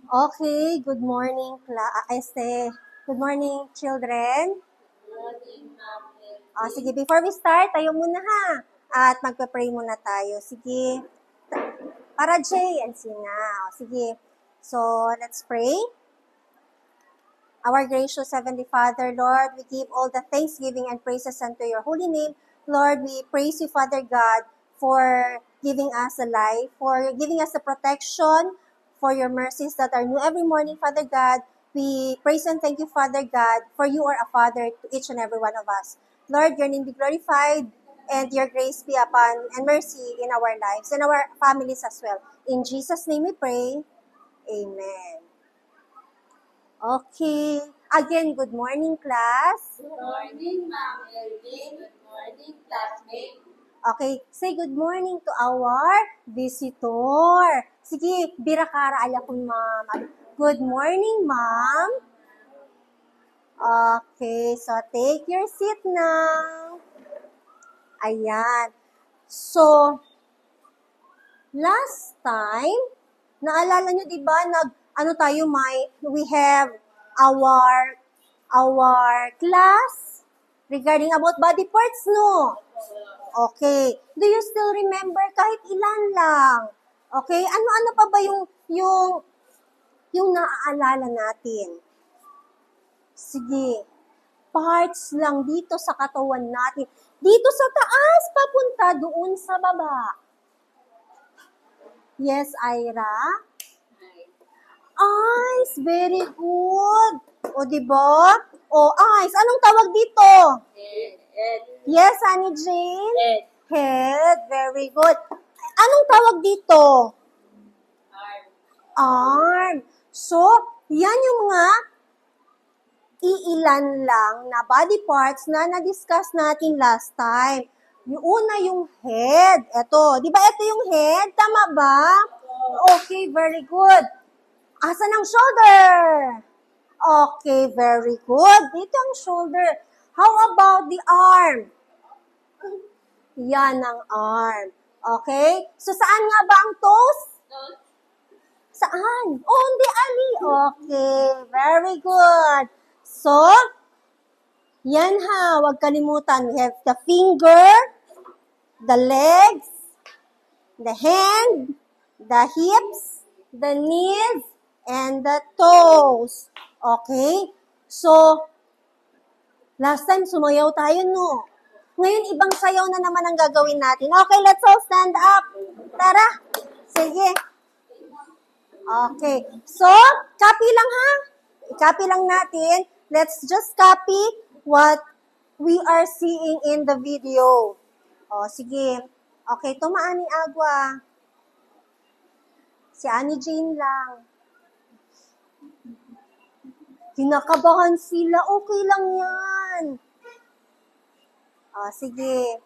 Okay, good morning, good morning, children. Sige, before we start, tayo muna ha. At magpa-pray muna tayo. Sige, para Jay and Sina. Sige, so let's pray. Our gracious Heavenly Father, Lord, we give all the thanksgiving and praises unto your holy name. Lord, we praise you, Father God, for giving us a life, for giving us the protection, for your mercies that are new every morning, Father God. We praise and thank you, Father God, for you are a Father to each and every one of us. Lord, your name be glorified and your grace be upon and mercy in our lives and our families as well. In Jesus' name we pray. Amen. Okay. Again, good morning, class. Good morning, Ma'am Elvin. Good morning, classmates. Okay, say good morning to our visitor. Sige, birakara ala kung ma'am. Good morning, ma'am. Okay, so take your seat now. Ayan. So, last time, naalala nyo, di ba, we have our class regarding about body parts, no? Okay. Do you still remember kahit ilan lang? Okay? Ano-ano pa ba yung naaalala natin? Sige. Parts lang dito sa katawan natin. Dito sa taas, papunta doon sa baba. Yes, Ira? Eyes, very good. O, diba? O, eyes. Anong tawag dito? Head. Yes, Honey Jane? Head. Head, very good. Anong tawag dito? Arm. Arm. So, yan yung mga iilan lang na body parts na na-discuss natin last time. Yung una yung head. Ito. Di ba ito yung head? Tama ba? Okay, very good. Asan ang shoulder? Okay, very good. Dito ang shoulder. How about the arm? Yan ang arm. Okay? So, saan nga ba ang toes? Saan? Oh, hindi, Ali. Okay, very good. So, yan ha, huwag kalimutan. We have the finger, the legs, the hand, the hips, the knees, and the toes. Okay? So, last time sumayaw tayo, no? Ngayon, ibang sayaw na naman ang gagawin natin. Okay, let's all stand up. Tara. Sige. Okay. So, copy lang ha. Copy lang natin. Let's just copy what we are seeing in the video. O, sige. Okay, tumaan ni Agua. Si Annie Jane lang. Kinakabahan sila. Okay lang yan. O, sige.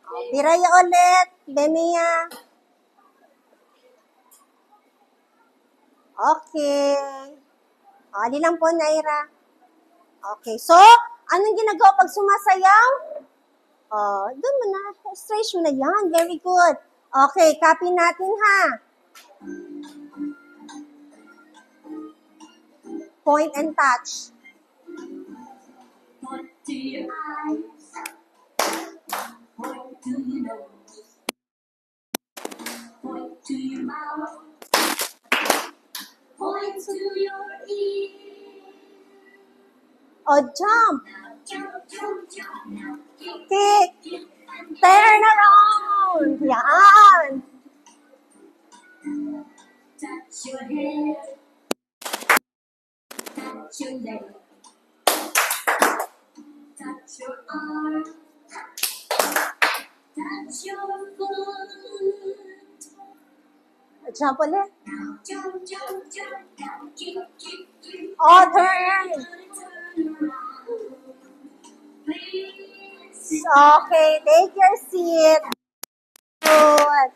O, Biraya ulit. Benia. Okay. O, ali lang po, Naira. Okay, so, anong ginagawa pag sumasayaw? Doon mo na. Stretch mo na yan. Very good. Okay, copy natin ha. Point and touch. Point to your eyes. Point to your nose. Point to your mouth. Point to your ear. O, jump. Now jump, jump, jump. Now kick, Kick. kick, and Turn around. Yan. touch your head. Touch your leg. Touch your arm. Touch your foot. Jump ulit. Now jump, jump, jump. Now kick, kick, kick. O, turn. Turn around. Please. Okay, take your seat. Good.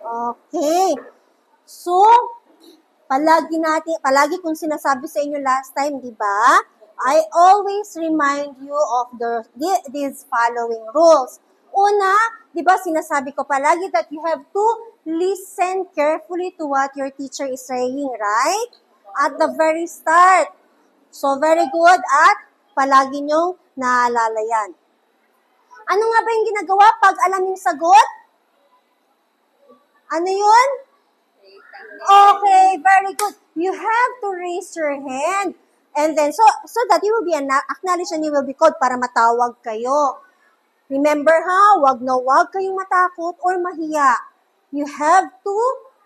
Okay. So, palagi kong sinasabi sa inyo last time, di ba? I always remind you of these following rules. Una, di ba sinasabi ko palagi that you have to listen carefully to what your teacher is saying, right? At the very start. So, very good at palagi nyong naalala yan. Ano nga ba yung ginagawa pag alam yung sagot? Ano yun? Okay, very good. You have to raise your hand. And then, so that you will be acknowledged and you will be called para matawag kayo. Remember ha, wag na wag kayong matakot or mahiya. You have to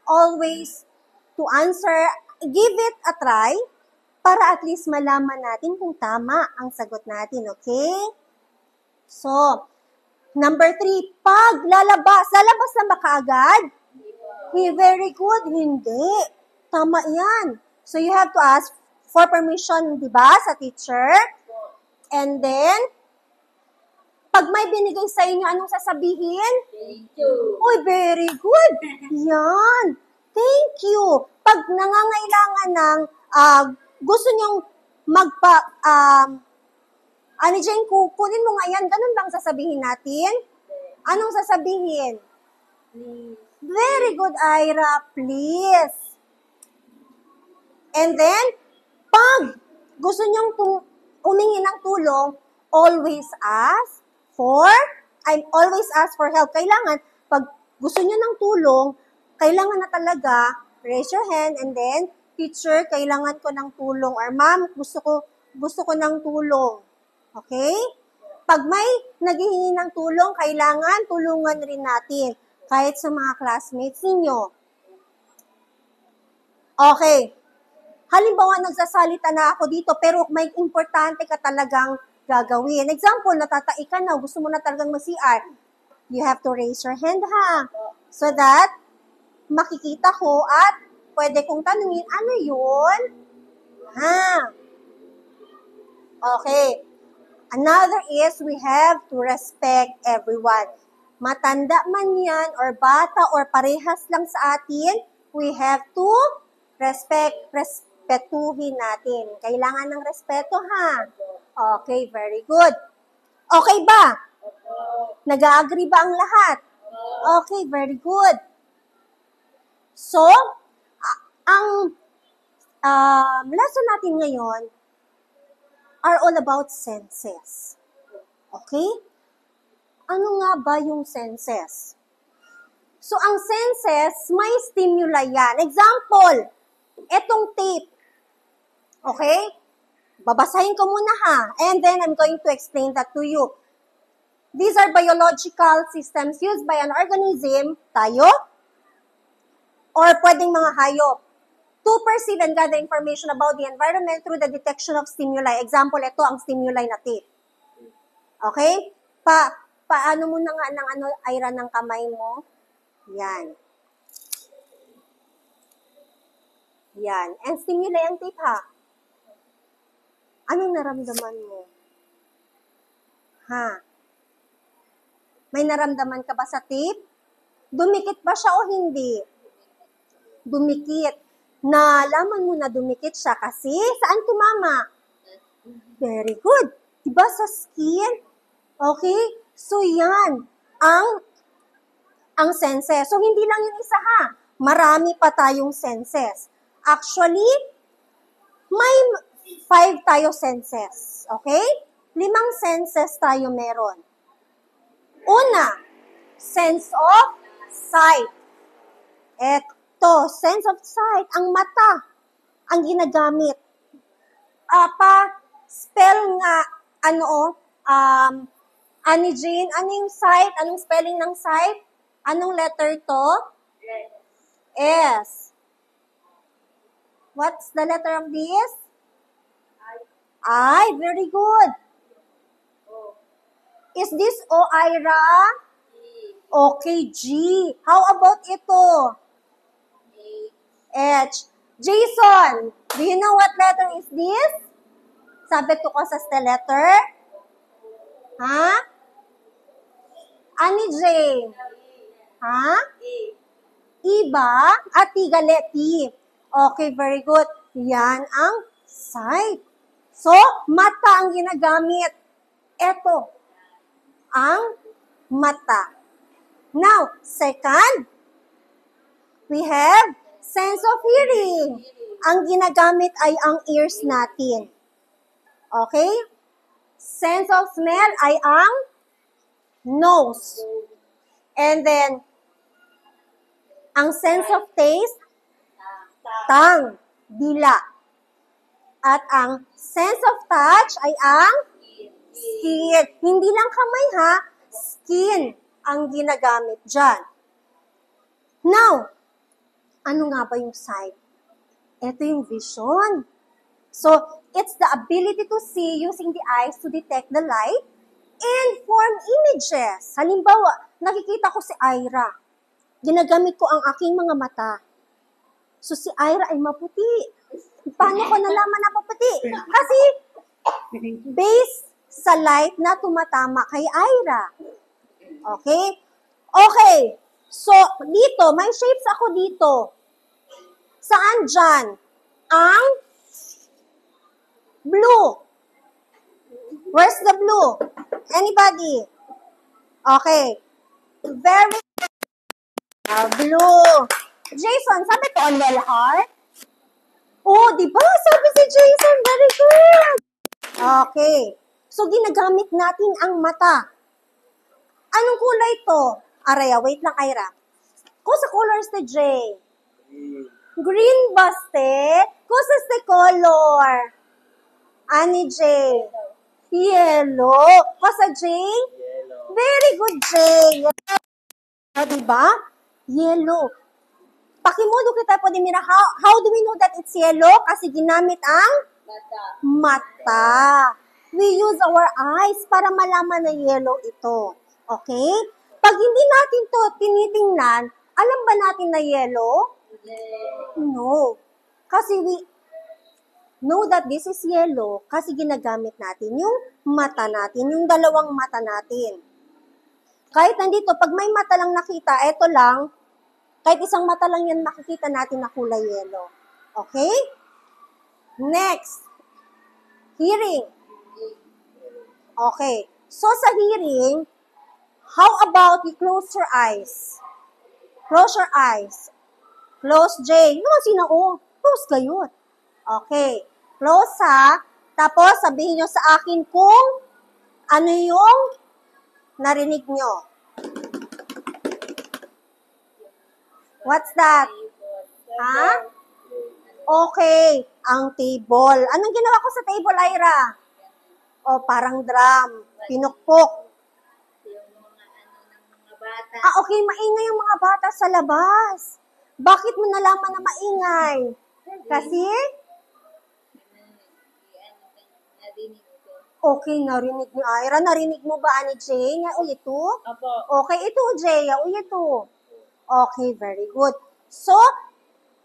always to answer, give it a try para at least malaman natin kung tama ang sagot natin, okay? So, number 3, pag lalabas na ba kaagad? Very good, hindi. Tama yan. So, you have to ask for permission, di ba, sa teacher? And then, pag may binigay sa inyo, anong sasabihin? Thank you. Uy, very good. Yan. Thank you. Pag nangangailangan ng, gusto nyong ano dyan, kunin mo nga yan, ganun bang sasabihin natin? Anong sasabihin? Please. Very good, Ira. Please. And then, pag gusto nyong humingi ng tulong, always ask for help. Kailangan, pag gusto nyo ng tulong, kailangan na talaga, raise your hand, and then, teacher, kailangan ko ng tulong, or ma'am, gusto ko ng tulong. Okay? Pag may naghihingi ng tulong, kailangan tulungan rin natin, kahit sa mga classmates ninyo. Okay. Halimbawa, nagsasalita na ako dito, pero may importante ka talagang gagawin. Example, natatai ka na, gusto mo na talagang mag-CR. You have to raise your hand, ha? So that, makikita ko at pwede kong tanungin, ano yun? Ha? Okay. Another is, we have to respect everyone. Matanda man yan, or bata, or parehas lang sa atin, we have to respetuhin natin. Kailangan ng respeto, ha? Okay, very good. Okay ba? Nag-agree ba ang lahat? Okay, very good. So, ang lesson natin ngayon are all about senses. Okay? Ano nga ba yung senses? So, ang senses, may stimuli yan. Example, etong tape. Okay? Babasahin ko muna ha. And then, I'm going to explain that to you. These are biological systems used by an organism, tayo, or pwedeng mga hayop, to perceive and gather information about the environment through the detection of stimuli. Example, ito ang stimuli na tape. Okay? Paano mo na nga ng Ira ng kamay mo? Yan. Yan. And stimuli ang tape, ha? Anong naramdaman mo? Ha? May naramdaman ka ba sa tape? Dumikit ba siya o hindi? Dumikit. Nalaman mo na dumikit siya kasi saan tumama? Very good. Diba sa skin? Okay? So, yan ang senses. So, hindi lang yung isa ha. Marami pa tayong senses. Actually, may 5 tayo senses. Okay? 5 senses tayo meron. Una, sense of sight. Eto, sense of sight, ang mata, ang ginagamit. Spell nga, ano Jane, ano yung sight? Anong spelling ng sight? Anong letter to? S. What's the letter of this? I. Very good. Is this O, Ira? Okay, G. How about ito? H. Jason, do you know what letter is this? Sabi ko sa letter? Ha? Ani Jane? Ha? Iba? At tigaleti. Okay, very good. Yan ang sight. So, mata ang ginagamit. Ito, ang mata. Now, second, we have sense of hearing. Ang ginagamit ay ang ears natin. Okay? Sense of smell ay ang nose. And then, ang sense of taste, tongue, dila. At ang sense of touch ay ang skin. Hindi lang kamay ha, skin ang ginagamit dyan. Now, ano nga ba yung sight? Ito yung vision. So, it's the ability to see using the eyes to detect the light and form images. Halimbawa, nakikita ko si Ira. Ginagamit ko ang aking mga mata. So, si Ira ay maputi. Paano ko nalaman na maputi? Kasi, based sa light na tumatama kay Ira. Okay? Okay. So, dito, may shapes ako dito. Saan dyan? Ang blue. Where's the blue? Anybody? Okay. Very blue. Jason, sabi ko on well heart? Oh, di ba? Sabi si Jason, very good. Okay. So, ginagamit natin ang mata. Anong kulay to? Araya, wait lang, Ira. Kusa colors to J? Green baste? Kusa the color? Ani J? Yellow. Kusa J? Yellow. Very good, J. Diba? Yellow. Pakimudo kita po, Dimira. How do we know that it's yellow? Kasi ginamit ang mata. We use our eyes para malaman na yellow ito. Okay? Pag hindi natin to tinitingnan, alam ba natin na yellow? No. Kasi we know that this is yellow kasi ginagamit natin yung mata natin, yung dalawang mata natin. Kahit nandito, pag may mata lang nakita, eto lang, kahit isang mata lang yan makikita natin na kulay yellow. Okay? Next. Hearing. Okay. So, sa hearing, how about you close your eyes? Close your eyes. Close, J. No, sino? Oh, close kayo. Okay. Close ha. Tapos, sabihin nyo sa akin kung ano yung narinig nyo. What's that? Ha? Okay. Ang table. Anong ginawa ko sa table, Ira? O, parang drum. Pinukpok. Yung mga bata. Ah, okay. Maingay yung mga bata sa labas. Bakit mo nalaman na maingay? Kasi? Narinig ko. Okay, narinig ni Ira. Narinig mo ba, ani Jay? Nga, ulit to? Apo. Okay, ito, Jay. Ulit to. Okay, very good. So,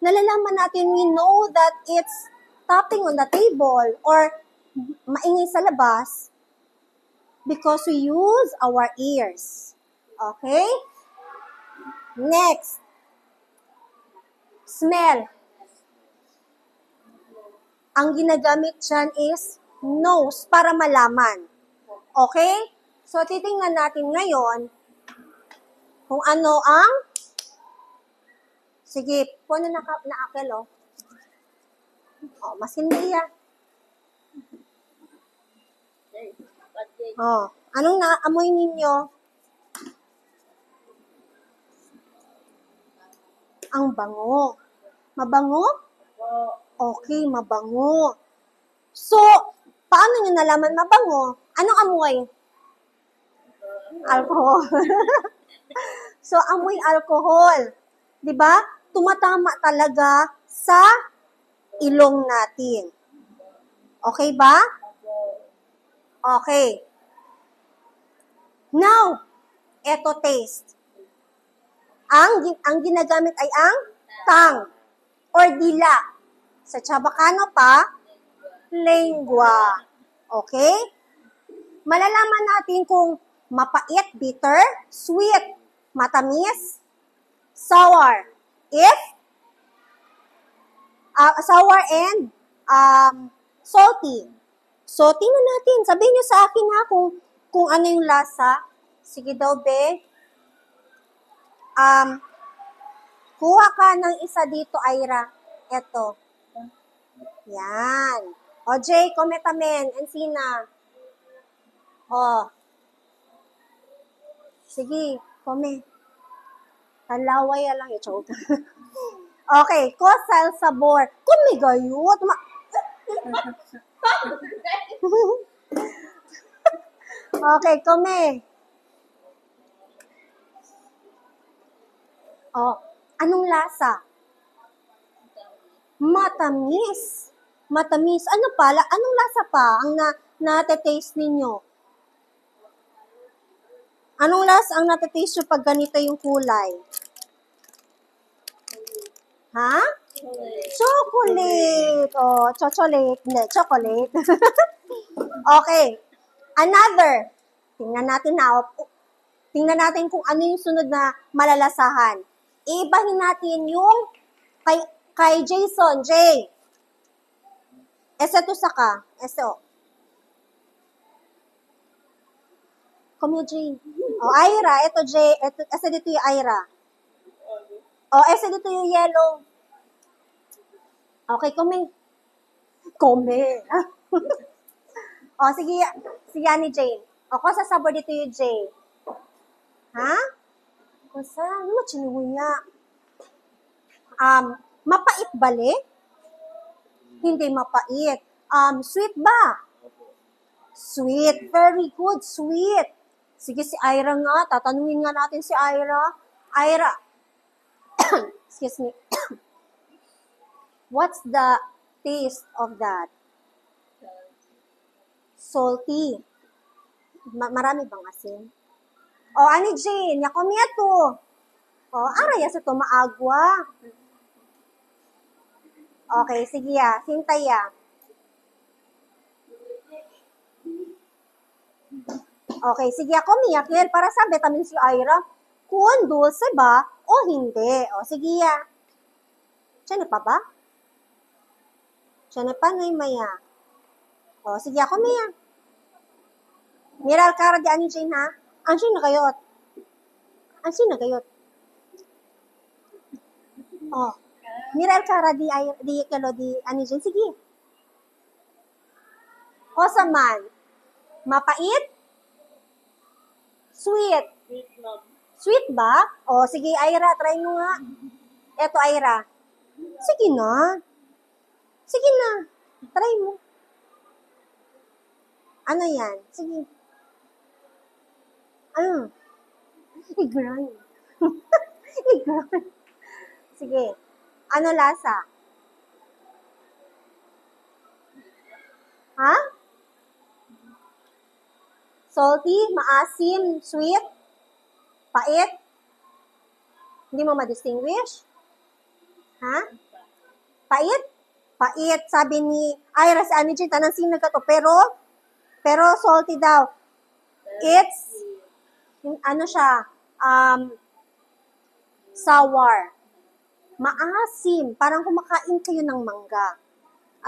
nalalaman natin, we know that it's tapping on the table or maingay sa labas because we use our ears. Okay? Next. Smell. Ang ginagamit dyan is nose para malaman. Okay? So, titingnan natin ngayon kung ano ang sige, puno na akil, oh. Oh, mas hindi yan. Oh, anong naamoy ninyo? Ang bango. Mabango? Okay, mabango. So, paano nyo nalaman mabango? Anong amoy? Alcohol. So, amoy alcohol. 'Di ba? Tumatama talaga sa ilong natin. Okay ba? Okay. Now, eto taste. Ang ginagamit ay ang tongue or dila. Sa Chabacano pa, lengua. Okay? Malalaman natin kung mapait, bitter, sweet, matamis, sour. If sour and salty. So, tingnan natin. Sabihin nyo sa akin ha kung ano yung lasa Sige daw, be. Kuha ka ng isa dito, Ira. Eto. Yan. O, Jay, kometamen. Ensina. O. Sige, kome. Talaway lang yung choke. Okay, kosal sabor. Kumigayot. Okay, kome. Oh, anong lasa? Matamis. Matamis. Ano pala? Anong lasa pa ang nate-taste ninyo? Anong lasa ang nate-taste nyo pag ganito yung kulay? Ha? Chocolate. Oh, chocolate. Hindi, chocolate. Okay. Another. Tingnan natin na. Tingnan natin kung ano yung sunod na malalasahan. Ibahin natin yung kay Jason. Jay. Ese to saka. Ese o. Come here, Jay. O, Ira. Ito, Jay. Ese dito yung Ira. O, ese dito yung yellow. Okay, come. Come. O, sige. Sige, ni Jay. O, ko sa sabor dito yung Jay. Ha? Kusa, ano mo chinuya? Mapait bali? Hindi mapait. Sweet ba? Sweet. Very good. Sweet. Sige, si Ira nga. Tatanungin nga natin si Ira. Ira. Excuse me. What's the taste of that? Salty. Marami bang asin? O, ani Jane, yakomia to. O, araya sa to maagwa. Okay, sige ya. Hintay ya. Okay, sige ako miyakil para sabi tamin si Ira kung dulce ba o hindi. O, sige ya. Tiyan pa ba? Tiyan pa ngay maya. O, sige ako miya. Miral kara di ani Jane ha? Ang sino kayot? Ang sino kayot? Oh. Miral kara di kalo di ani Jane. Sige. O saman. Mapait? Sweet. Sweet ba? O sige Ira, try mo nga. Eto Ira. Sige na. Sige na. Try mo. Ano yan? Sige. I-grind. I-grind. Sige. Ano lasa? Ha? Salty, maasim, sweet, pait? Hindi mo ma-distinguish? Ha? Pait? Pait, sabi ni Ira si Angie, tanang sino ka to. Pero salty daw. It's ano siya, sour. Maasim. Parang kumakain kayo ng mangga.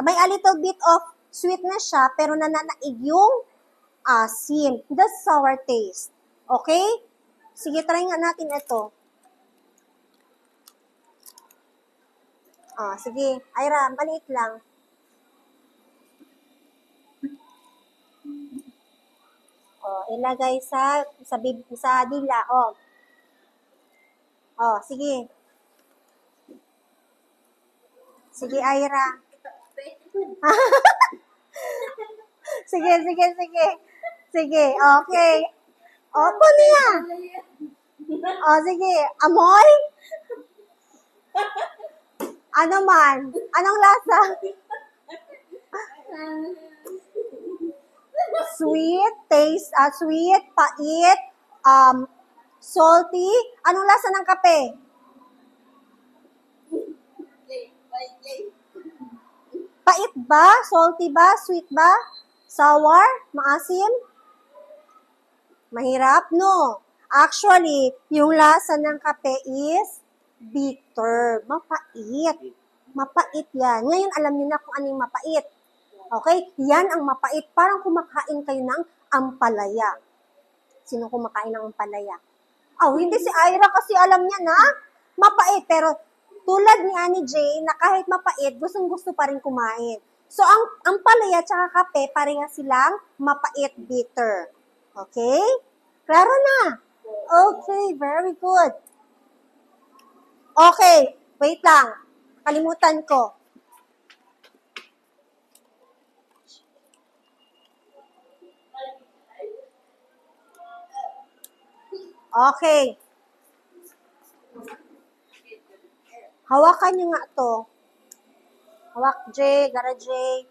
May a little bit of sweetness siya, pero nananaig yung asim. The sour taste. Okay? Sige, try nga natin ito. Sige. Ira, maliit lang. Ilagay sa dila. Sige. Sige, Ira. Sige. Sige, okay. Opo niya. Sige. Amoy? Ano man? Anong lasa? Sweet, taste, sweet, pait, salty. Anong lasa ng kape? Pait ba? Salty ba? Sweet ba? Sour? Maasim? Mahirap? No. Actually, yung lasa ng kape is bitter. Mapait. Mapait yan. Ngayon, alam niyo na kung ano yung mapait. Okay? Yan ang mapait. Parang kumakain kayo ng ampalaya. Sino kumakain ng ampalaya? Oh, hindi si Ira kasi alam niya na mapait. Pero tulad ni Annie Jane na kahit mapait, gustong-gusto pa rin kumain. So, ang ampalaya at kape, pareha silang mapait bitter. Okay? Klaro na? Okay, very good. Okay, wait lang. Kalimutan ko. Okay. Hawakan nyo nga to. Hawak, Jay. Gara, Jay.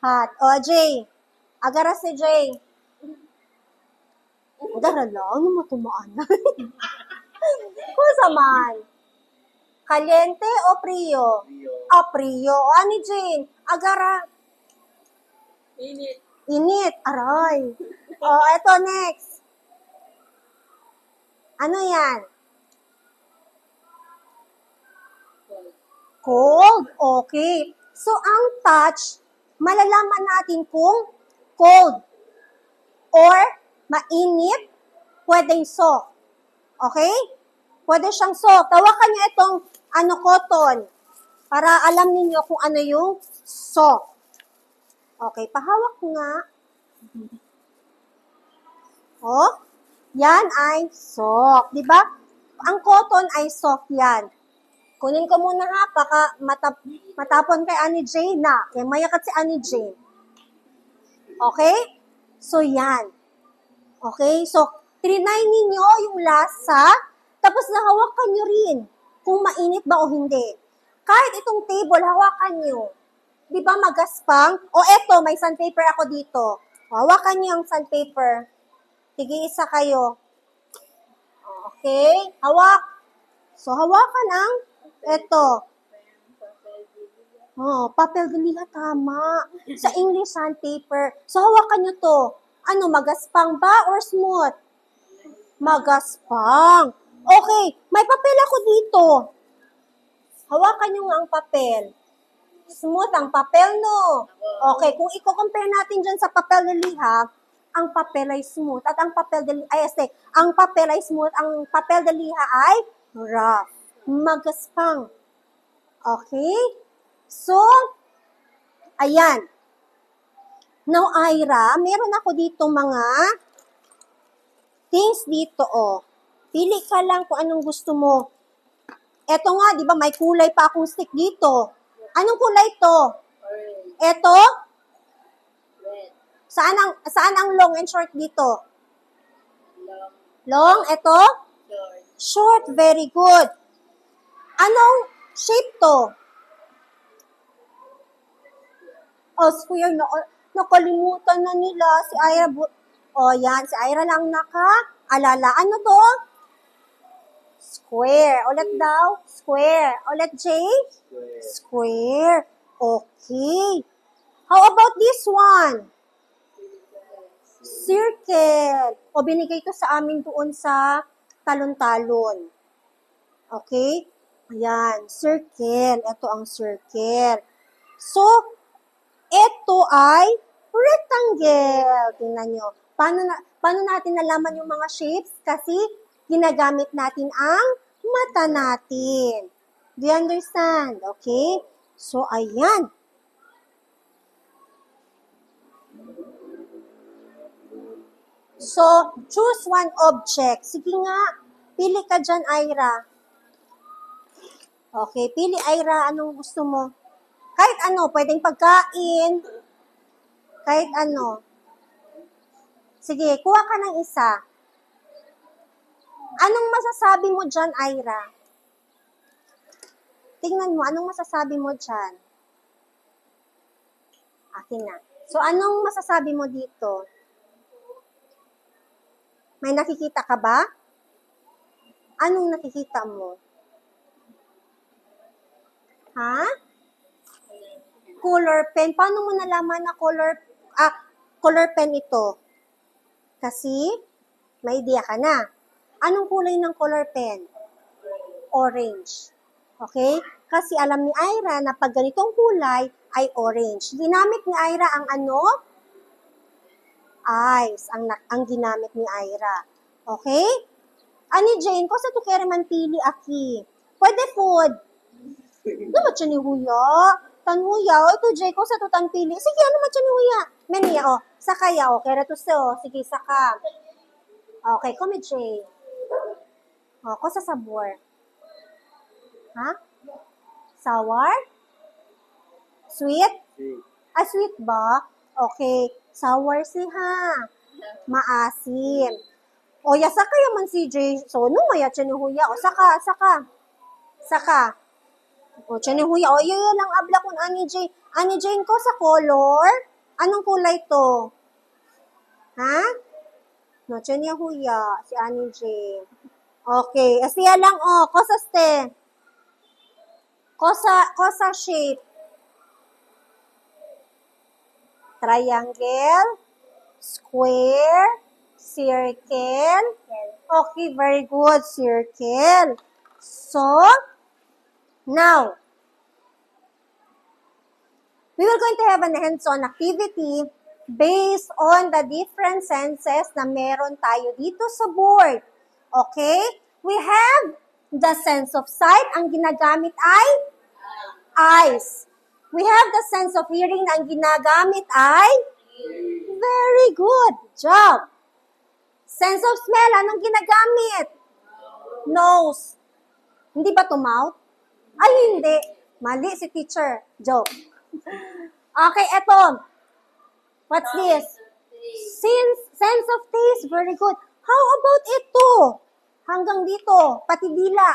Hot. O, Jay. Agara si Jay. Agara lang. Ano matumaan na? Kung saman. Caliente o frio? Ah, frio. O, ani Jane? Agara. Init. Init. Aray. O, eto next. Ano yan? Cold. Okay. So, ang touch, malalaman natin kung cold or mainit, pwedeng soft. Okay? Pwede siyang soft. Tawakan niyo itong cotton para alam niyo kung ano yung soft. Okay, pahawak nga. Oh, yan ay soft. Di ba? Ang cotton ay soft yan. Kunin ko muna ha, baka matapon kay Annie Jane na. Kaya mayakat si Annie Jane. Okay? So, yan. Okay? So, trinay ninyo yung lasa, tapos nahawakan nyo rin kung mainit ba o hindi. Kahit itong table, hawakan nyo. Di ba magaspang? O eto, may sandpaper ako dito. Hawakan nyo yung sandpaper. Tige isa kayo. Okay? Hawak. So, hawakan ang eto. Oh, papel de liha, tama. Sa English, sandpaper. So, hawakan nyo to. Ano, magaspang ba or smooth? Magaspang. Okay, may papel ako dito. Hawakan nyo nga ang papel. Smooth ang papel, no? Okay, kung i-compare natin dyan sa papel de liha, ang papel ay smooth. At ang papel de liha, ang papel ay smooth, ang papel de liha ay rough. Magaspang. Okay? So, ayan. Now, Ira, meron ako dito mga things dito, oh. Pili ka lang kung anong gusto mo. Eto nga, di ba, may kulay pa akong stick dito. Anong kulay to? Orange. Eto? Red. Saan ang long and short dito? Long. Long, eto? Short. Short, very good. Anong shape to? Oh, square na. Nakalimutan na nila. Si Ira, yan. Si Ira lang naka-alala. Ano to? Square. Ulit daw. Square. Ulit, Jay? Square. Okay. How about this one? Circle. O, binigay to sa amin doon sa talon-talon. Okay? Ayan. Circle. Ito ang circle. So, ito ay rectangle. Tingnan nyo. Paano natin nalaman yung mga shapes? Kasi ginagamit natin ang mata natin. Do you understand? Okay? So, ayan. So, choose one object. Sige nga. Pili ka dyan, Ira. Okay, pili, Ira. Anong gusto mo? Kahit ano, pwedeng pagkain. Kahit ano. Sige, kuha ka ng isa. Anong masasabi mo dyan, Ira? Tingnan mo, anong masasabi mo dyan? Akin na. So, anong masasabi mo dito? May nakikita ka ba? Anong nakikita mo? Ha? Color pen. Paano mo nalaman na color pen ito? Kasi, may idea ka na. Anong kulay ng color pen? Orange. Okay? Kasi alam ni Ira na pag ganitong kulay ay orange. Ginamit ni Ira ang ano? eyes ang ginamit ni Ira. Okay? Ani Jane, ko sa to kere man pili aki. Pwede food. Ano siya ni Huya? Tan Huya, o ito Jay, ko sa to tan pili. Sige, ano man siya ni Huya? Meniya, o. Saka ya, o. Kere to so. Sige, saka. Okay, come Jay. O, ko sa sabor. Ha? Sour? Sweet? Ah, sweet ba? Okay. Sour si ha. Maasim. O, ya, saka yaman si Jay. So, no, maya siya ni Huya. O, saka. Saka. O, siya ni Huya. O, yun lang abla kung Ani Jane. Ani Jane ko sa color. Anong kulay to? Ha? No, siya ni Huya. Si Ani Jane. Okay. Siya lang, o. Kosa ste. Kosa shape. Triangle. Square. Circle. Okay, very good. Circle. So, now, we will going to have an hands-on activity based on the different senses na meron tayo dito sa board. Okay? We have the sense of sight. Ang ginagamit ay eyes. We have the sense of hearing na ang ginagamit ay very good job. Sense of smell, anong ginagamit? Nose. Hindi ba to mouth? Ay, hindi. Mali si teacher. Joke. Okay, eto. What's this? Sense of taste. Very good. How about ito? Hanggang dito. Pati dila.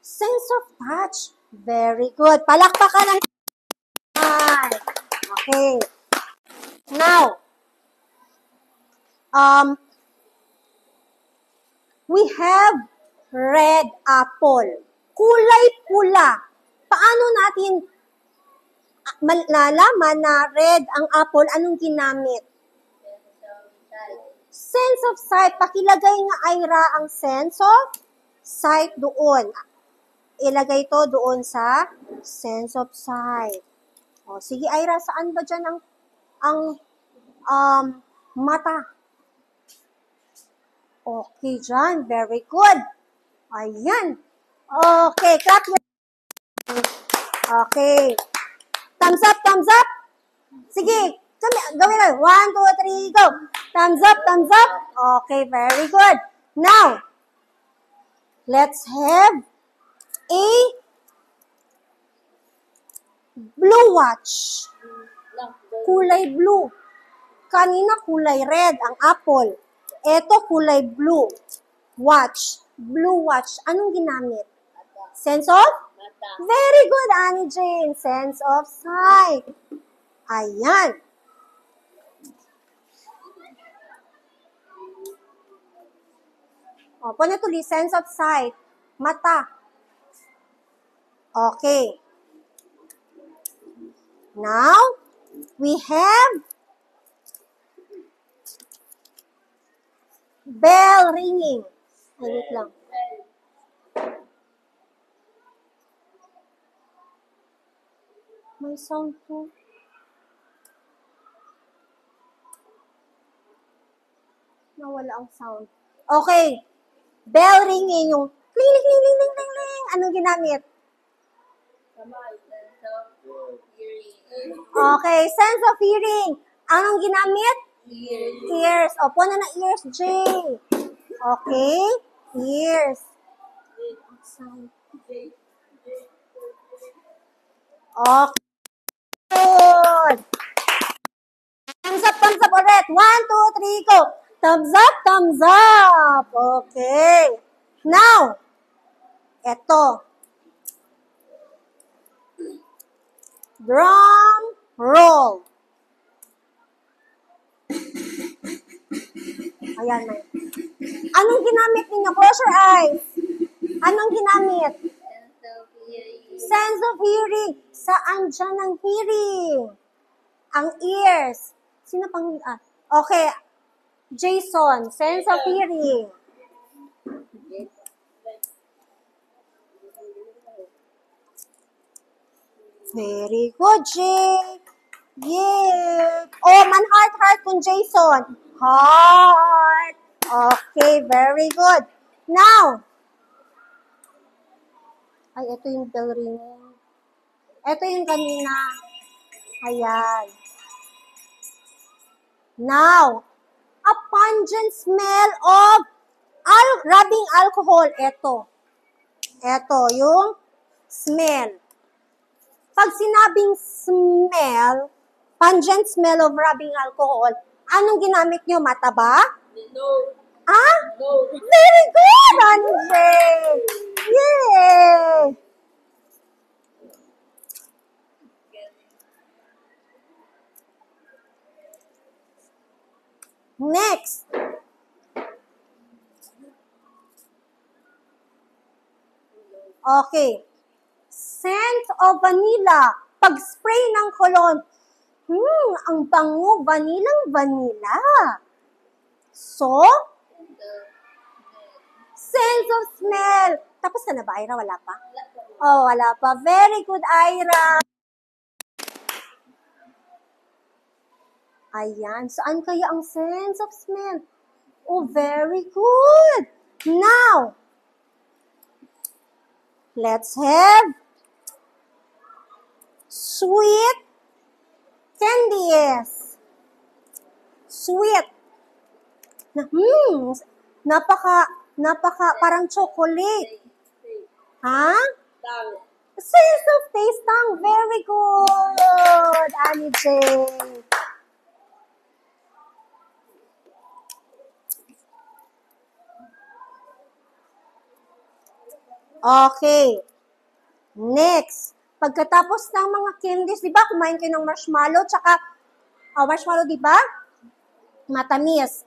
Sense of touch. Very good. Palakpakan ng okay. Now, we have red apple. Kulay pula. Paano natin malalaman na red ang apple? Anong ginamit? Sense of sight. Pakilagay nga Ira ang sense of sight doon. Ilagay to doon sa sense of sight. O, sige Ira, saan ba dyan ang mata? Okay dyan. Very good. Ayan. Okay, clap your okay. Thumbs up, thumbs up. Sige, gawin na. 1, 2, 3, go. Thumbs up, thumbs up. Okay, very good. Now, let's have a blue watch. Kulay blue. Kanina kulay red ang apple. Ito kulay blue. Watch. Blue watch. Anong ginamit? Sense of? Very good, Annie Jane. Sense of sight. Ayan. O, po na tuloy. Sense of sight. Mata. Okay. Now, we have bell ringing. Wait lang. May sound to. Nawala ang sound. Okay. Bell ringing. Yung ling, ling, ling, ling, ling, ling, ling. Anong ginamit? Okay. Sense of hearing. Anong ginamit? Ears. O, po na ears, J. Okay. Ears. Sound. Okay. Good. Thumbs up ulit. 1, 2, 3, go. Thumbs up, thumbs up. Okay. Now, eto. Drum roll. Ayan na. Anong ginamit ninyo? Close your eyes. Anong ginamit? Sense of hearing. Saan dyan ang hearing? Ang ears. Sino pang... Okay. Jason. Sense of hearing. Very good, Jake. Yeah. Oh, man-heart kung Jason. Heart. Okay, very good. Now, ay, ito yung bell ringing. Ito yung kanina. Ayan. Now, a pungent smell of rubbing alcohol. Ito yung smell. Pag sinabing smell, pungent smell of rubbing alcohol, anong ginamit nyo? Mata ba? No. Ah? No. Very good, Andre! Yay! Next. Okay. Scent of vanilla. Pag-spray ng cologne. Ang bango. Vanilla. So, sense of smell. Tapos ka na ba, Ira? Wala pa? Oh, wala pa. Very good, Ira. Ayan. Saan kaya ang sense of smell? Oh, very good. Now, let's have sweet candies. Sweet. Napaka, parang chocolate. Ha? Tang. Sense of taste tang. Very good, Annie J. Okay. Next. Pagkatapos ng mga candies, di ba, kumain kayo ng marshmallow, tsaka, marshmallow, di ba? Matamis.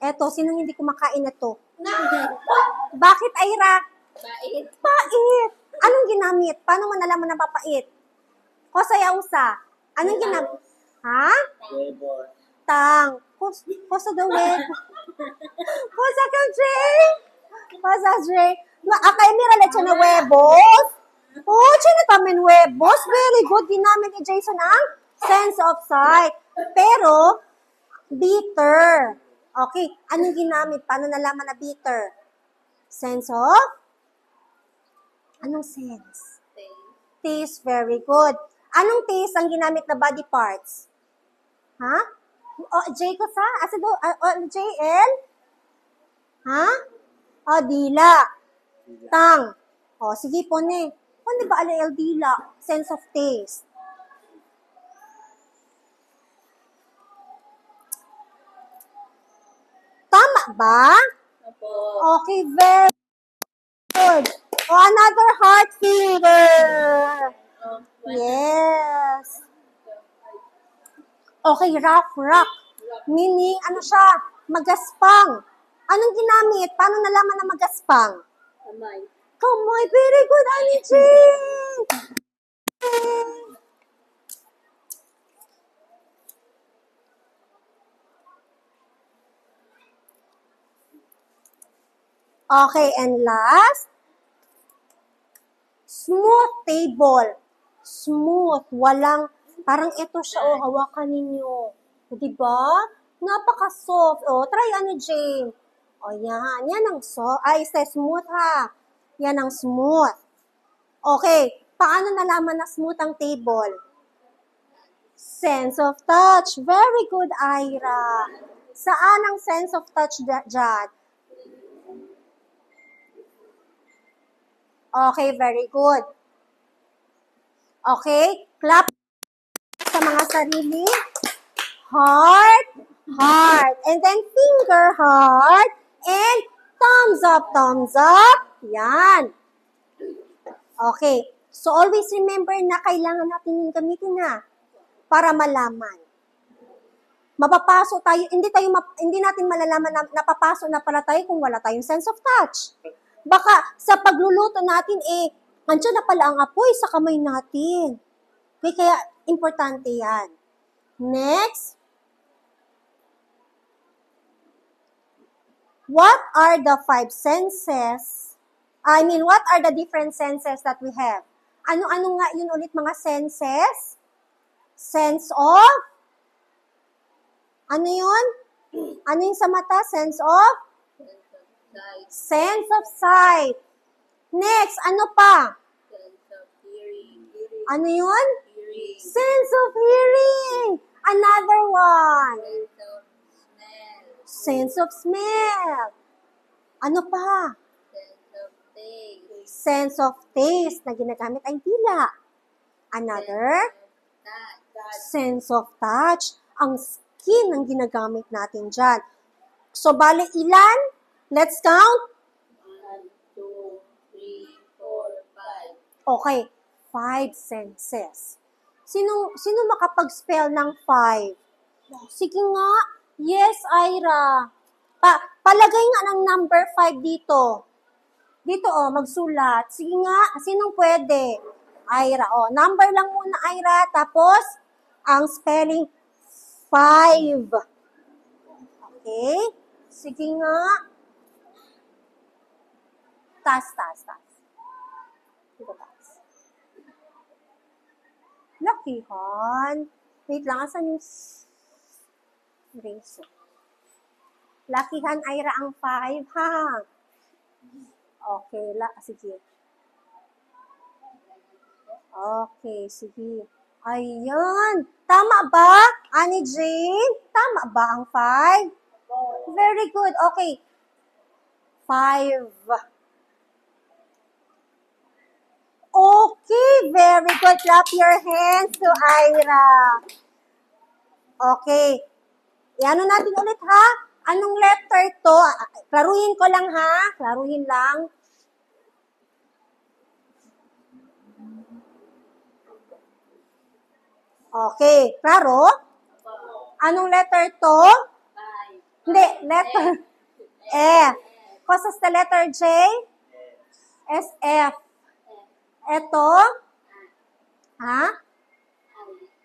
Eto, sinong hindi kumakain na to? Bakit, Ira? Bait. Pait. Anong ginamit? Paano mo nalaman na papait? Kosa yausa. Anong ginamit? Ha? Huevos. Tang. Kosa daw huevo. Kosa ka, Jay? Kosa, Jay? Akay mira leche na huevos? Oh, chino tamin huevos. Very good. Ginamit ni Jason ang sense of sight. Pero, bitter. Okay. Anong ginamit? Paano nalaman na bitter? Sense of? Anong sense? Taste. Very good. Anong taste ang ginamit na body parts? Ha? J ko sa? Asa do? JL? Ha? Dila. Tang. Sige po ne. Ano ba ala dila? Sense of taste. Tama ba? Opo. Okay, very good. Another heart finger. Yes. Okay, rough. Meaning, ano siya? Magaspang. Anong ginamit? Paano nalaman na magaspang? Kamay. Kamay. Very good, Annie Jean. Okay, and last, smooth table. Smooth. Walang, parang ito siya, hawakan ninyo. Diba? Napaka-soft. Try ano, Jane. Yan. Yan ang soft. Smooth ha. Yan ang smooth. Okay. Paano nalaman na smooth ang table? Sense of touch. Very good, Ira. Saan ang sense of touch dyan? Okay, very good. Okay, clap sa mga sarili. Heart. And then finger, heart. And thumbs up. Yan. Okay. So, always remember na kailangan natin yung gamitin na para malaman. Mapapasok tayo, hindi natin malalaman na napapasok na pala tayo kung wala tayong sense of touch. Baka sa pagluluto natin, andyan na pala ang apoy sa kamay natin. Kaya importante yan. Next. What are the what are the different senses that we have? Ano-ano nga yun ulit mga senses? Sense of? Ano yun? Ano yung sa mata? Sense of? Sight. Sense of sight. Next, ano pa? Sense of hearing. Ano yun? Hearing. Sense of hearing. Another one. Sense of smell. Sense of smell. Ano pa? Sense of taste. Sense of taste na ginagamit ay dila. Another, Touch. sense of touch. Ang skin ang ginagamit natin dyan. So, bali ilan? Let's count. 1, 2, 3, 4, 5. Okay, 5 senses. Sino makapag-spell ng 5? Sige nga. Yes, Ira. Palagay nga ng number 5 dito. Dito, magsulat. Sige nga, sinong pwede? Ira, number lang muna, Ira. Tapos, ang spelling, 5. Okay? Sige nga. Tas. Dito, tas. Lakihan. Wait lang, asan yung eraser? Lakihan, Ira, ang 5, ha? Okay, sige. Okay, sige. Ayan. Tama ba, Annie Jane? Tama ba ang 5? Very good. Okay. 5. Okay, very good. Clap your hands to Ira. Okay. Iano natin ulit, ha? Anong letter to? Klaruhin ko lang, ha? Klaruhin lang. Okay. Klaro? Anong letter to? 5. Hindi, letter F. Causes the letter J? SF. Ito? Ha?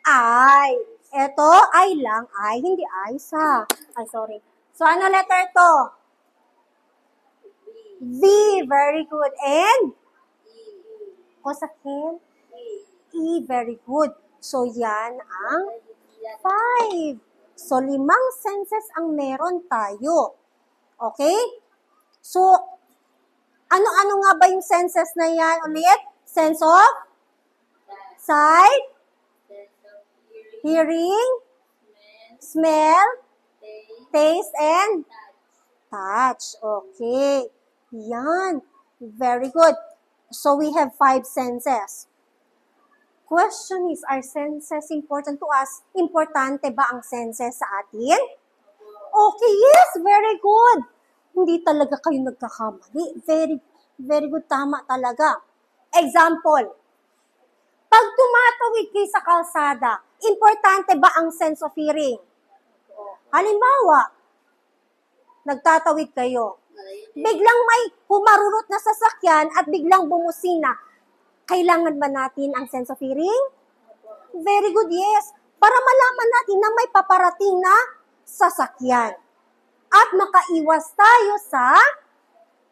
I. Ito, I lang. I, hindi I sa. Ay, sorry. So, ano letter to? V. Very good. And? Kosakit? E. Very good. So, yan ang 5. So, 5 senses ang meron tayo. Okay? So, ano-ano nga ba yung senses na yan ulit? Sense of? Sight? Sense of Hearing? smell, Smell? taste, Taste? And? touch. Touch. Okay. Yan. Very good. So, we have 5 senses. Question is, are senses important to us? Importante ba ang senses sa atin? Okay, yes, very good. Hindi talaga kayo nagkakamali. Very, very good, tama talaga. Example, pag tumatawid kayo sa kalsada, importante ba ang sense of hearing? Halimbawa, nagtatawid kayo. Biglang may humarurot na sasakyan at biglang bumusina. Kailangan ba natin ang sense of hearing? Very good, yes. Para malaman natin na may paparating na sasakyan. At makaiwas tayo sa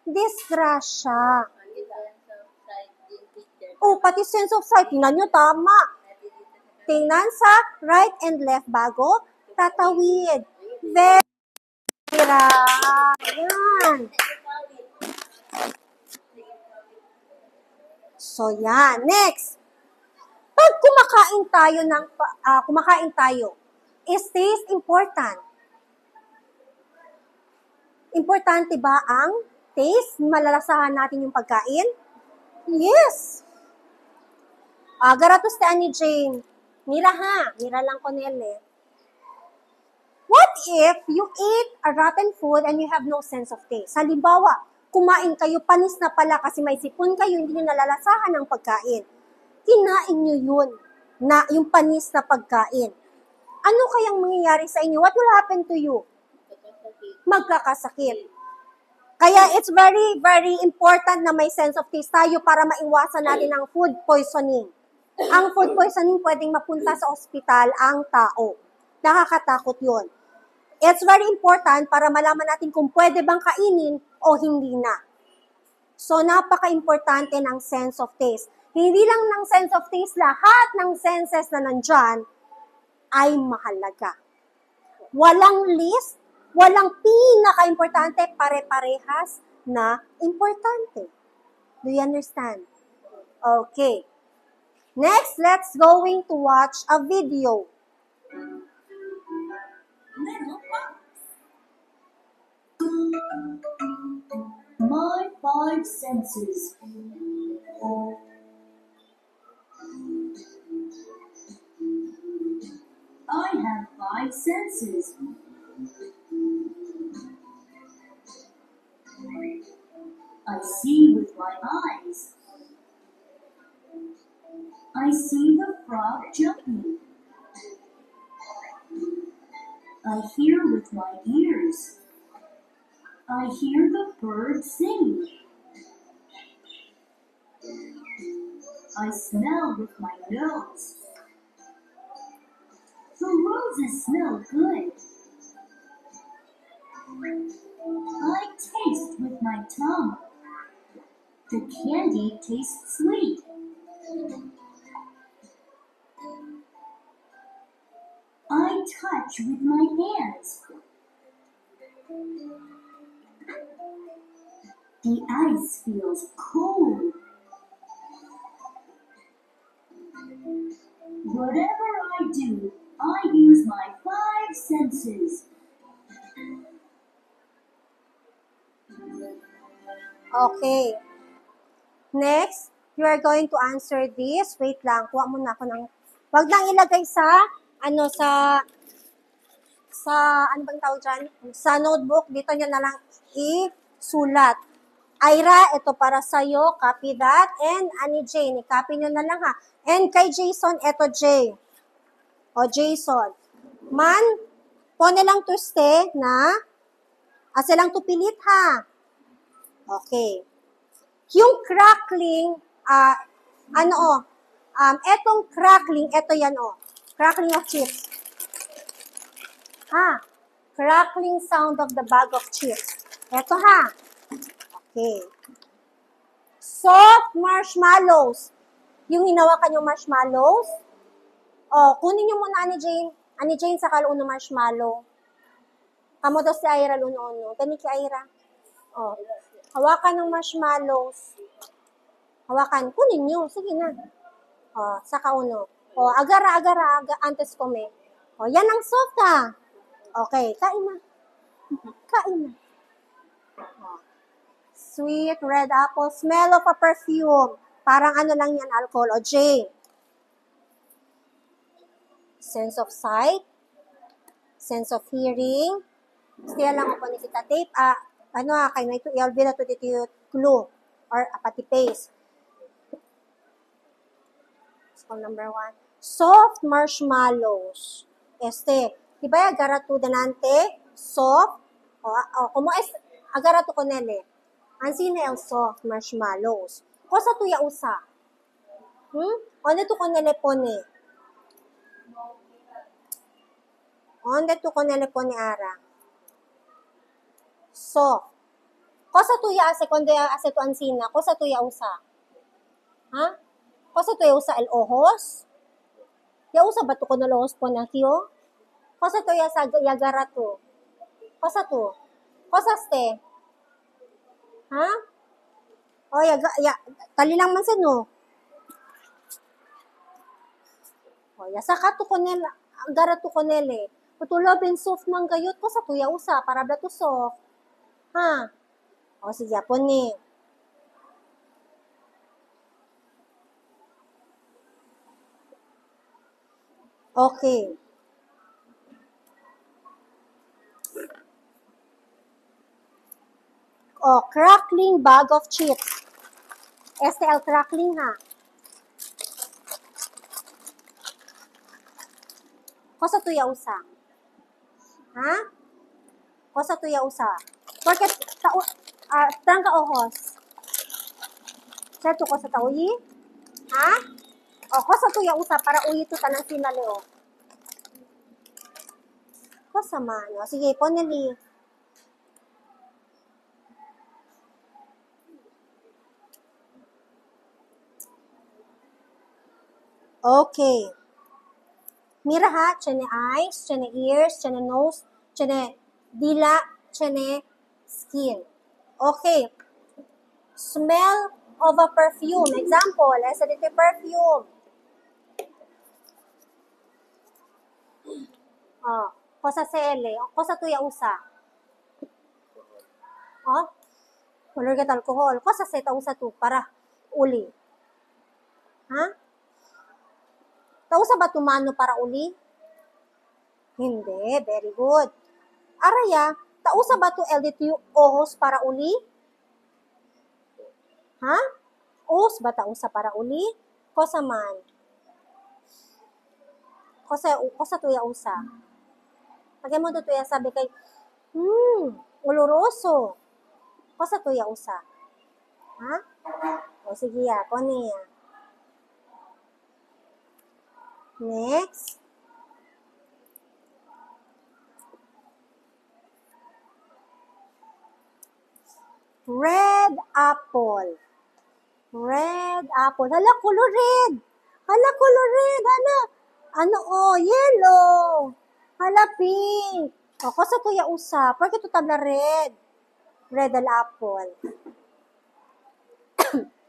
disgrasya. Pati sense of sight. Tingnan nyo, tama. Tingnan sa right and left bago tatawid. Very yan. So, yan. Next. Pag kumakain tayo, is taste important? Importante ba ang taste? Malalasahan natin yung pagkain? Yes. Garatos ta ni Jane. Mira ha. Mira lang ko nele. What if you eat a rotten food and you have no sense of taste? Halimbawa, kumain kayo, panis na pala kasi may sipon kayo, hindi nyo nalalasahan ng pagkain. Kinain nyo yun, na yung panis na pagkain. Ano kayang mangyayari sa inyo? What will happen to you? Magkakasakit. Kaya it's very, very important na may sense of taste tayo para maiwasan natin ang food poisoning. Ang food poisoning pwedeng mapunta sa ospital ang tao. Nakakatakot yun. It's very important para malaman natin kung pwede bang kainin o hindi na. So, napaka-importante ng sense of taste. Hindi lang ng sense of taste, lahat ng senses na nandyan ay mahalaga. Walang list, walang pinaka-importante, pare-parehas na importante. Do you understand? Okay. Next, let's going to watch a video. My five senses. I have five senses. I see with my eyes. I see the frog jumping. I hear with my ears. I hear the bird sing. I smell with my nose. The roses smell good. I taste with my tongue. The candy tastes sweet. I touch with my hands. The ice feels cold. Whatever I do, I use my five senses. Okay. Next, you are going to answer this. Wait lang, kuha muna ako ng... Wag lang ilagay sa, ano bang tawag dyan? Sa notebook, dito nyo na lang isulat. Ira, ito para sa'yo, copy that. And Annie Jane, copy nyo na lang ha. And kay Jason, ito J. O Jason. Man, pone lang to stay na, asa lang to pilit ha. Okay. Yung crackling, etong crackling, eto yan crackling of chips. Ha? Crackling sound of the bag of chips. Eto ha. Okay. Soft marshmallows. Yung hinawakan yung marshmallows. Kunin nyo muna, Ani Jane, sa kaluno marshmallow. Kamo daw si Ira luno. Gani ki Ira. Hawakan ng marshmallows. Hawakan. Kunin nyo. Sige na. Sa kauno. Agara, antes kome. Yan ang soft ha. Okay, kain na. Kain na. Sweet red apple. Smell of a perfume. Parang ano lang yan, alcohol. O J. Sense of sight. Sense of hearing. Stiya lang ko ni kita tape. Kay na ito, i-alvila to dito clue. Or pati paste. So, number 1. Soft marshmallows. Diba agarato danante? Soft. Como es agarato konele. Ansine el soft marshmallows. Cosa tuya usa? Onde tu konele pone? Onde tu konele pone ara? Soft. Cosa tuya hace cuando hace tu ansina? Cosa tuya usa? Ha? Cosa tuya usa el ojos? Ya usa ba tu con el ojos pone aquí o? Cosa tuya sa yagarato? Cosa tu? Cosa ste? Ha? Tali lang man sa no. Saka tu con el garato con el eh. Putulo ben soft man gayot cosa tuya usa para bla tu soft. Ha? Sige, pone. Okay. Crackling bag of chips. STL crackling ha. Cosa tuya usa? Ha? Cosa tuya usa? Porque tranca ojos. Seto ko sa tauyi? Ha? Cosa tuya usa para uyi to tanang sinaleo. Cosa man? Sige, poneli. Okay. Mira ha, tiene eyes, tiene ears, tiene nose, tiene dila, tiene skin. Okay. Smell of a perfume. Example, esa dito perfume. Oh, cosa sele, cosa tuya usa. Oh, color get alcohol. Cosa seta usa tu para uli. Ha? Tausa ba tumano para uli? Hindi, very good. Araya, tausa ba tu LDT ojos para uli? Ha? Os ba tausa para uli? Cosa man? Cosa tuya usa? Pagay mo tuya sabi kay, oloroso. Cosa tuya usa? Ha? O sige ya, koni ya. Next. Red apple. Red apple. Hala, color red. Hala, color red. Hala. Ano yellow. Hala, pink. O, cosa tuya usa? Porque tu tabla red. Red al apple.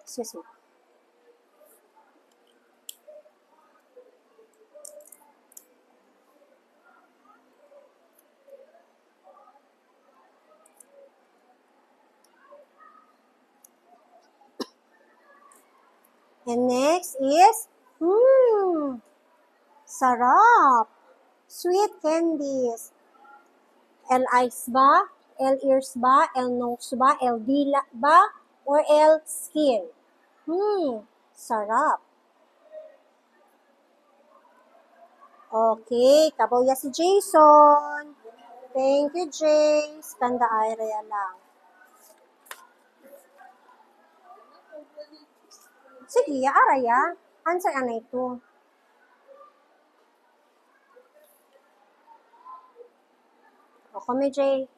Excuse me. And next is, sarap. Sweet candies. L eyes ba? L ears ba? L nose ba? L dila ba? Or L skin? Sarap. Okay, kabaw ya si Jason. Thank you, Jace. Tanda ay raya lang. Sige, araya. Answer ana ito. O, kami, Jay.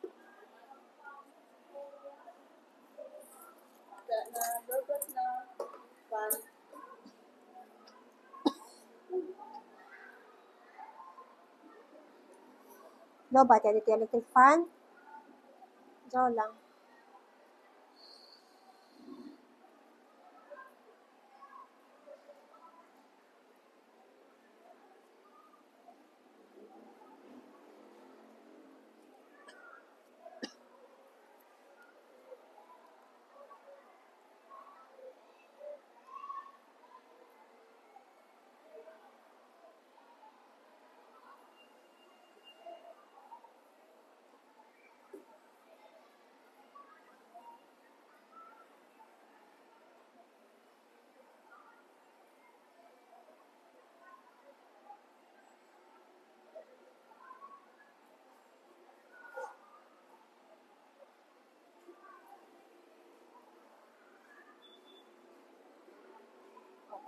Dapat na pan. Do ba? Tiyan ito electric fan? Do lang.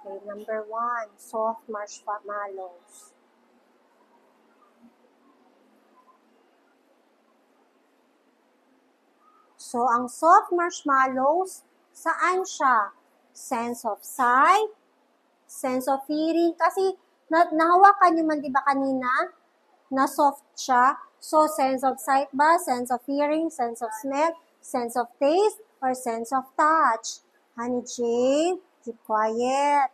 Okay, number 1, soft marshmallows. So, ang soft marshmallows, saan siya? Sense of sight, sense of hearing. Kasi, nahawakan nyo man, di ba kanina? Na soft siya. So, sense of sight ba? Sense of hearing, sense of smell, sense of taste, or sense of touch? Honey Jane, keep quiet.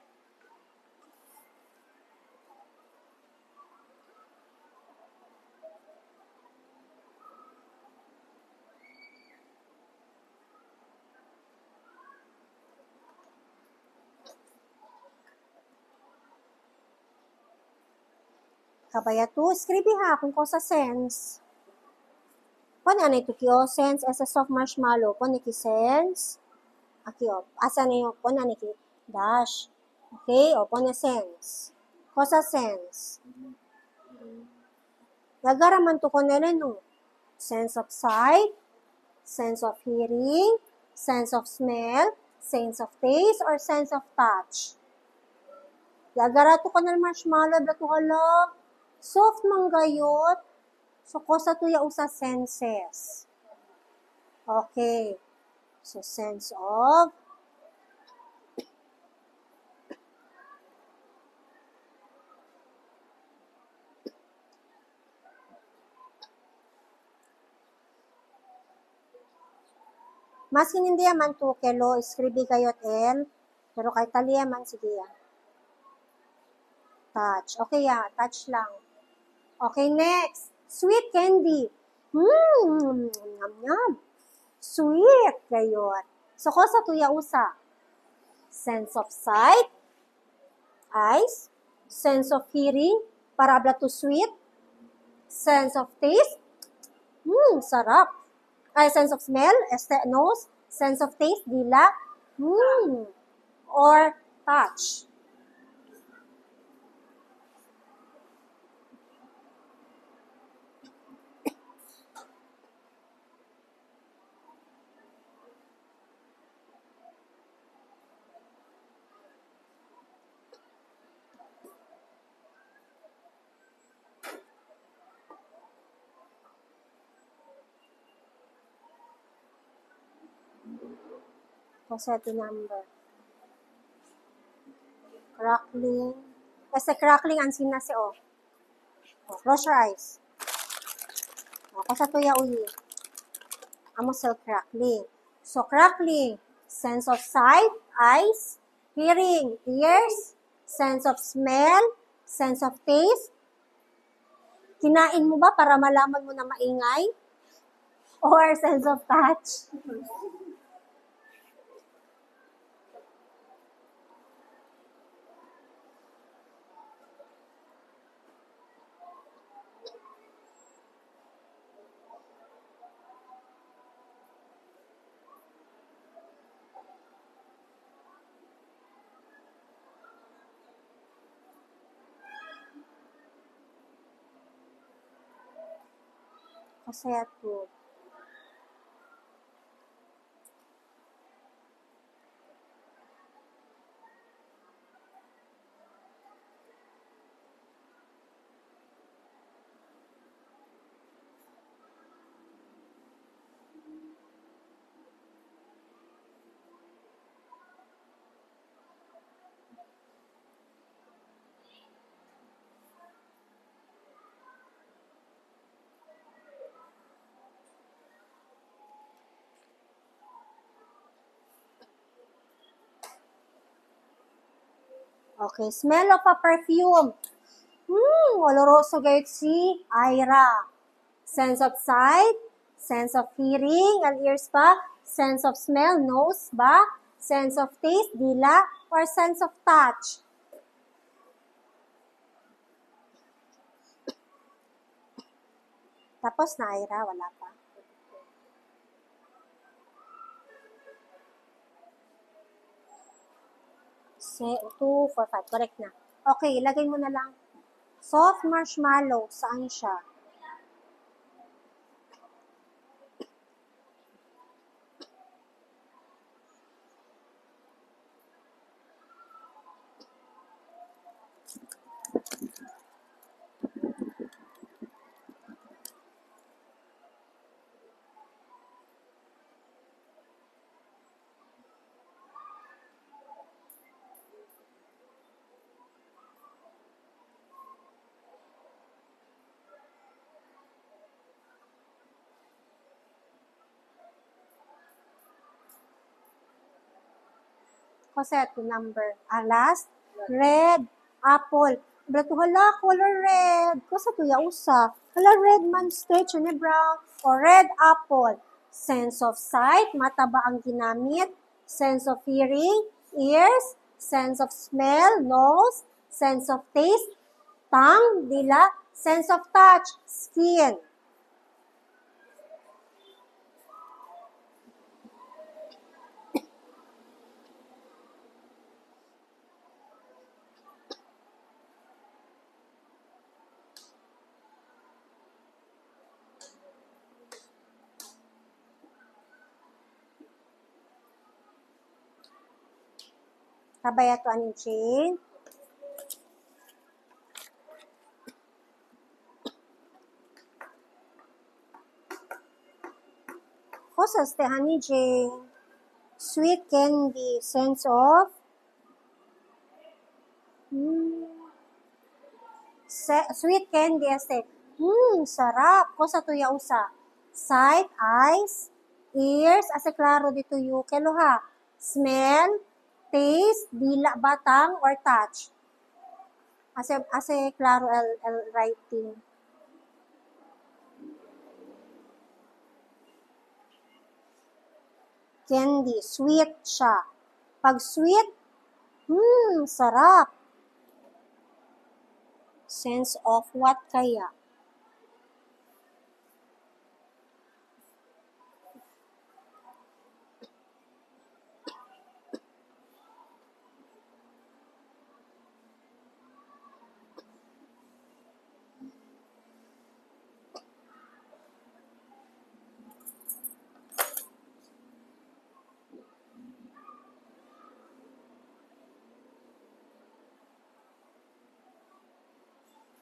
Kabaya tu, scribe ha kung ko sa sense. Pone ano ito kiyo? Sense as a soft marshmallow. Pone ki sense. Aki o. Asa na yung pone ano ki? Dash. Okay? O, pone sense. Ko sa sense. Nagaraman to ko nila no. Sense of sight, sense of hearing, sense of smell, sense of taste, or sense of touch. Yagara to ko na marshmallow, blato hala. Soft manggayot. So, kosa to ya usa senses. Okay. So, sense of Maskin hindi yaman 2 kilo, iskribi kayot el. Pero kay tali yaman, sige ya. Touch. Okay ya, touch lang. Okay, next. Sweet candy. Yum, yum. Sweet kayot. So, ko sa tuya usa. Sense of sight, eyes, sense of hearing, parabla to sweet, sense of taste, sarap. Ay, sense of smell, nose, sense of taste, dila, or touch. Rosette number. Crackling. Kasi crackling ang sinase o. Close your eyes. Kasi tuya uli. Amo cell crackling. So, crackling. Sense of sight, eyes, hearing, ears, sense of smell, sense of taste. Kinain mo ba para malaman mo na maingay? Or sense of touch? Kasi ito. Okay, smell of a perfume. Oloroso gayud si Ira. Sense of sight, sense of hearing, ang ears pa, sense of smell, nose ba, sense of taste, dila, or sense of touch. Tapos na Ira, wala pa. Se, 2, 4, 5. Correct na. Okay, ilagay mo na lang. Soft marshmallow. Saan siya? Cosette number. Last, red, apple. Brato hala, color red. Kosa tuya usa. Hala, red man straight, yun brown. O red apple. Sense of sight, mata ba ang ginamit? Sense of hearing, ears. Sense of smell, nose. Sense of taste, tongue, dila. Sense of touch, skin. Kabaya to aning chain. Kosas te honey jane. Sweet candy. Sense of sweet candy este. Sarap. Kosa tuya usa. Sight, eyes, Ears, ase klaro dito yu. Kelo ha. Smell, taste, dila batang, or touch. Ase klaro el writing. Candy, sweet siya. Pag sweet, sarap. Sense of what kaya?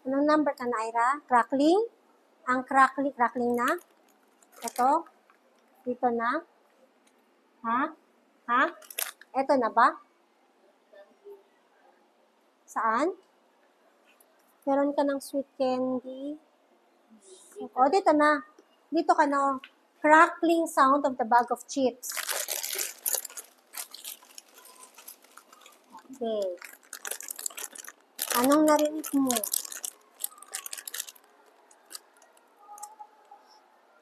Anong number ka na, Ira? Crackling? Ang crackling na? Ito? Dito na? Ha? Ha? Ito na ba? Saan? Meron ka ng sweet candy. O, dito na. Dito ka na. Crackling sound of the bag of chips. Okay. Anong narinig mo?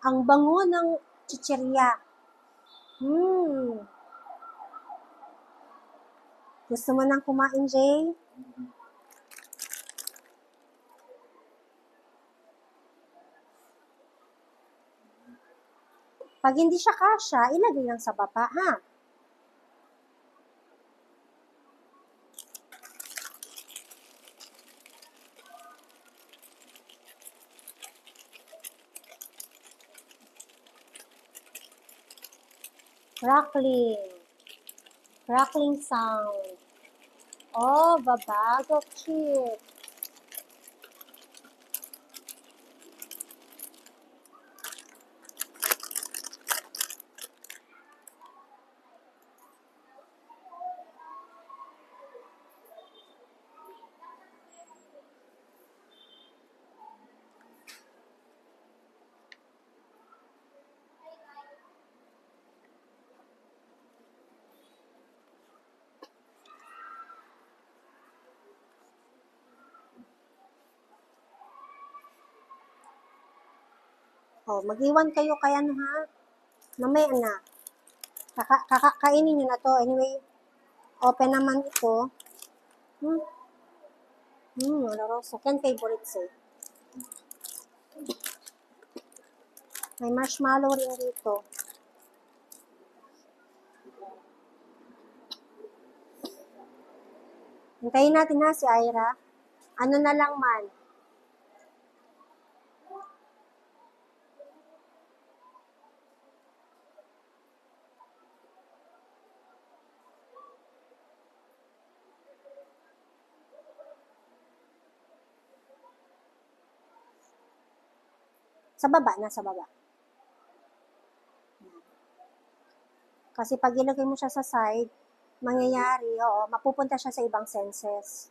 Ang bango ng chichirya. Gusto mo nang kumain, Jay? Pag hindi siya kasya, ilagay lang sa baba, ha? Crackling sound of a bag of chips. Oh, mag-iwan kayo kaya ano ha? Mamaya na. Kainin nyo na to. Anyway, open naman ito. Oloroso. Ken favorites eh. May marshmallow rin dito. Hintayin natin ha si Ira. Ano na lang man. Sa baba, nasa baba. Kasi pag ilagay mo siya sa side, mangyayari, mapupunta siya sa ibang senses.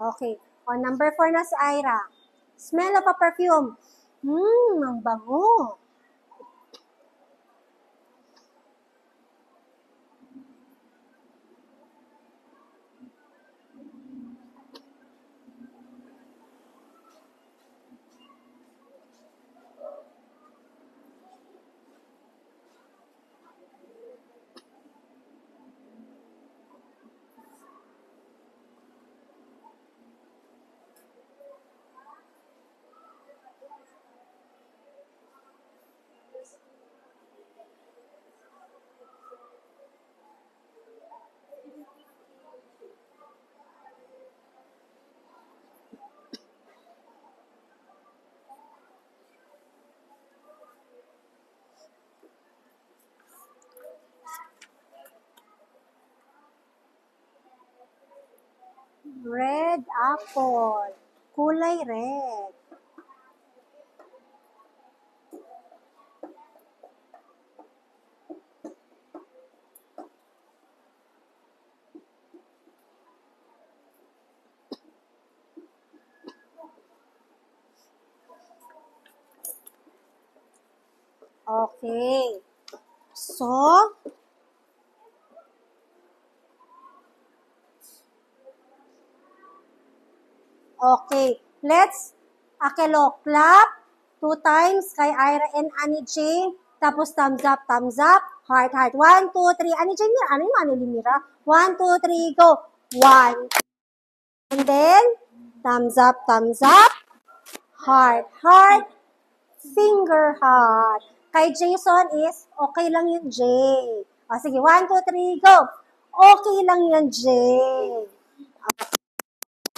Okay. O, number 4 na si Ira. Smell of a perfume. Ang bango. Red apple. Kulay red. Okay. So, okay. Let's, Akelo, clap 2 times kay Ira and Annie J. Tapos thumbs up, heart, heart. 1, 2, 3. Annie J, ano yung Annie Limira? 1, 2, 3, go. 1. And then, thumbs up, heart, heart, finger heart. Kay Jason is, okay lang yun, J. O, sige, 1, 2, 3, go. Okay lang yan, J.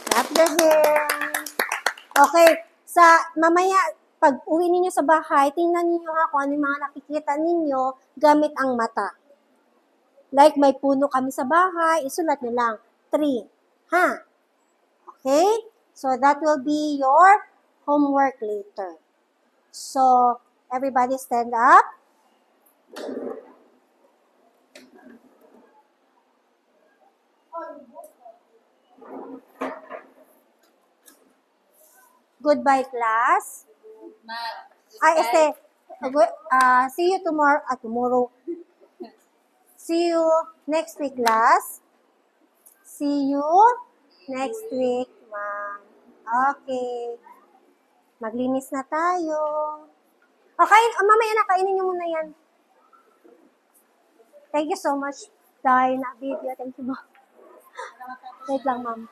Clap the hands. Okay, mamaya, pag uwi ninyo sa bahay, tingnan ninyo ha kung ano yung mga nakikita ninyo gamit ang mata. Like, may puno kami sa bahay, isulat nyo lang, 3. Ha? Okay? So, that will be your homework later. So, everybody stand up. Goodbye, class. See you tomorrow. See you next week, class. See you next week, ma'am. Okay. Maglinis na tayo. Okay, mamaya na, kainin nyo muna yan. Thank you so much, Dai, na video. Thank you, ma'am. Wait lang, ma'am.